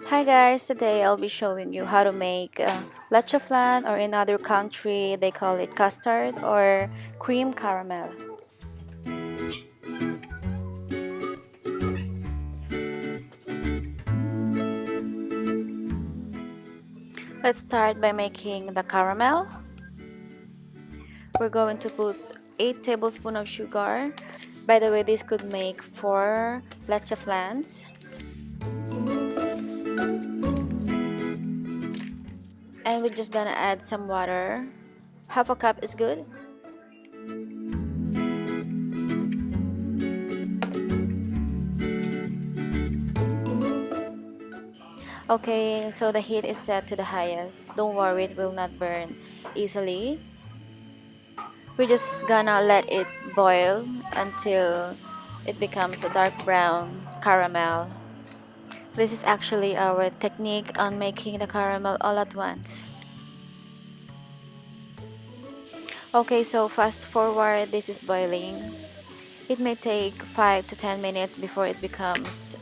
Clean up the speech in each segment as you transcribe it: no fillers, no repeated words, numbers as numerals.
Hi guys, today I'll be showing you how to make leche flan, or in other country they call it custard or cream caramel. Let's start by making the caramel. We're going to put 8 tablespoons of sugar. By the way, this could make 4 leche flans. And we're just gonna add some water. Half a cup is good. Okay, so the heat is set to the highest. Don't worry, it will not burn easily. We're just gonna let it boil until it becomes a dark brown caramel. This is actually our technique on making the caramel all at once. Okay, so fast forward, this is boiling. It may take 5 to 10 minutes before it becomes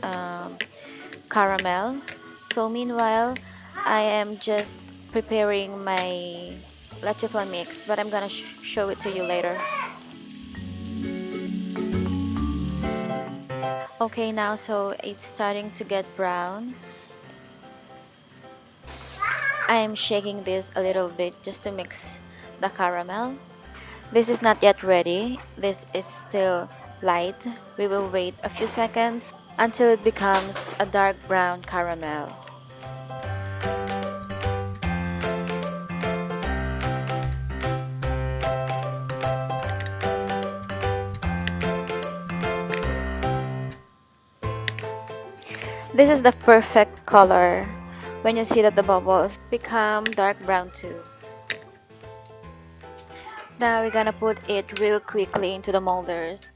caramel. So meanwhile, I am just preparing my leche flan mix, but I'm gonna show it to you later. Okay, now so it's starting to get brown. I'm shaking this a little bit just to mix the caramel. This is not yet ready. This is still light. We will wait a few seconds until it becomes a dark brown caramel. This is the perfect color when you see that the bubbles become dark brown too. Now we're gonna put it real quickly into the molders.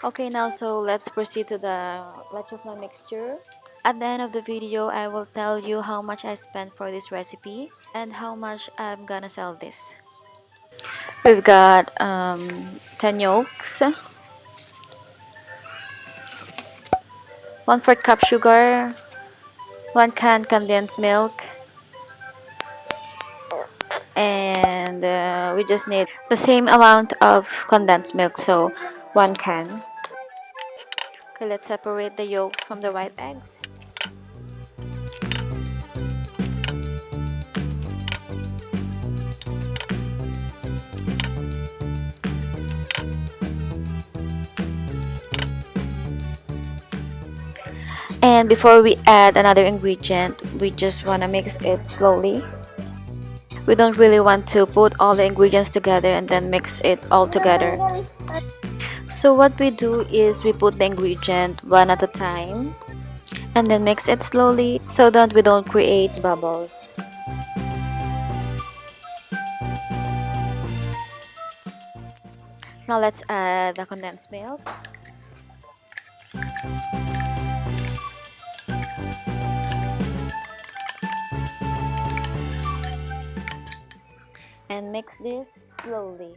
Okay, now so let's proceed to the lecheplan mixture. At the end of the video, I will tell you how much I spent for this recipe and how much I'm gonna sell this. We've got 10 yolks, 1/4 cup sugar, 1 can condensed milk, and we just need the same amount of condensed milk, so 1 can. Okay, let's separate the yolks from the white eggs. And before we add another ingredient, we just want to mix it slowly. We don't really want to put all the ingredients together and then mix it all together. So what we do is we put the ingredient one at a time and then mix it slowly so that we don't create bubbles. Now let's add the condensed milk. And mix this slowly.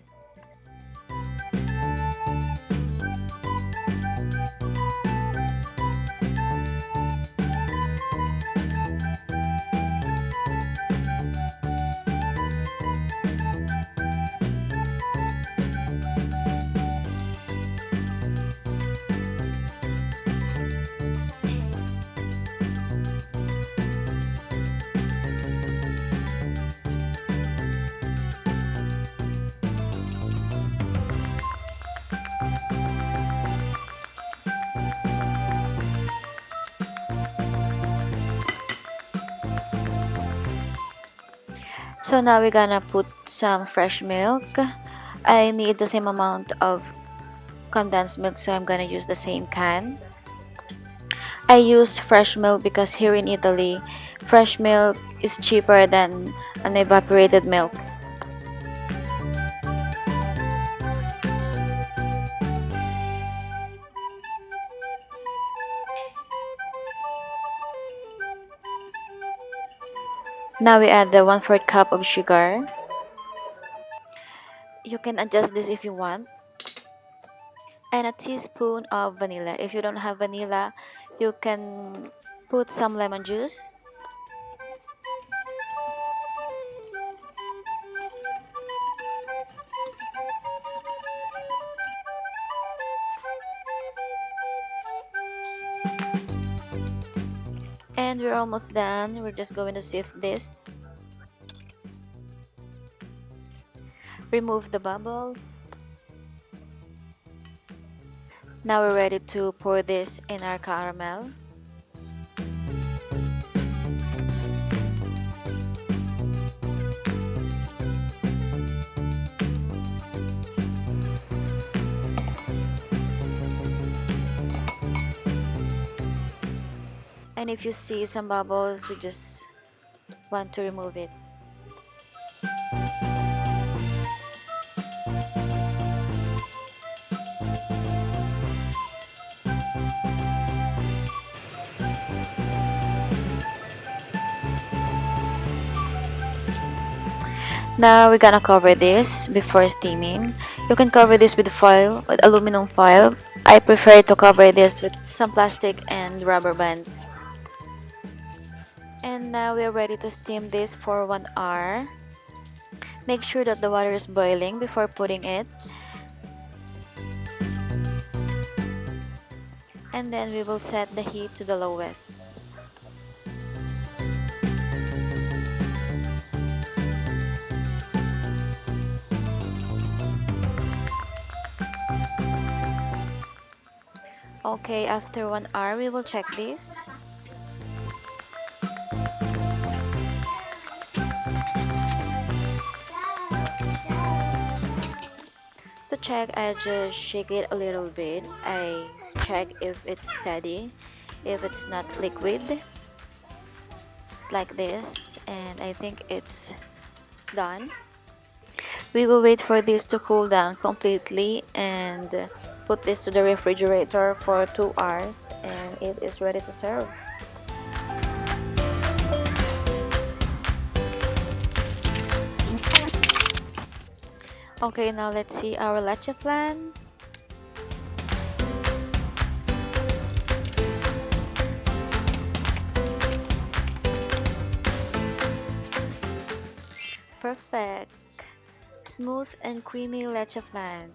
So now we're gonna put some fresh milk. I need the same amount of condensed milk, so I'm gonna use the same can. I use fresh milk because here in Italy, fresh milk is cheaper than an evaporated milk. Now we add the 1/4 cup of sugar. You can adjust this if you want. And a teaspoon of vanilla. If you don't have vanilla, you can put some lemon juice. And we're almost done. We're just going to sift this. Remove the bubbles. Now we're ready to pour this in our caramel. And if you see some bubbles, we just want to remove it. Now we're gonna cover this before steaming. You can cover this with foil, with aluminum foil. I prefer to cover this with some plastic and rubber bands. And now we're ready to steam this for 1 hour. Make sure that the water is boiling before putting it. And then we will set the heat to the lowest. Okay, after 1 hour, we will check this. To check, I just shake it a little bit. I check if it's steady, if it's not liquid, like this, and I think it's done. We will wait for this to cool down completely and put this to the refrigerator for 2 hours, and it is ready to serve. Okay, now let's see our leche flan. Perfect. Smooth and creamy leche flan.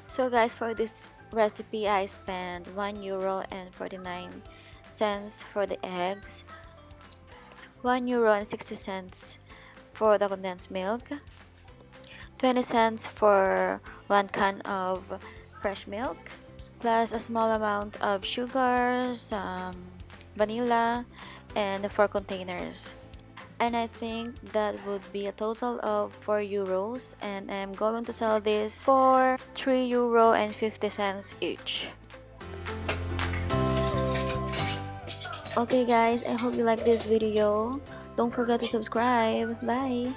So guys, for this recipe I spent €1.49 for the eggs, €1.60 for the condensed milk, 20 cents for 1 can of fresh milk, plus a small amount of sugar, some vanilla, and 4 containers. And I think that would be a total of €4, and I'm going to sell this for €3.50 each. Okay guys, I hope you like this video. Don't forget to subscribe. Bye!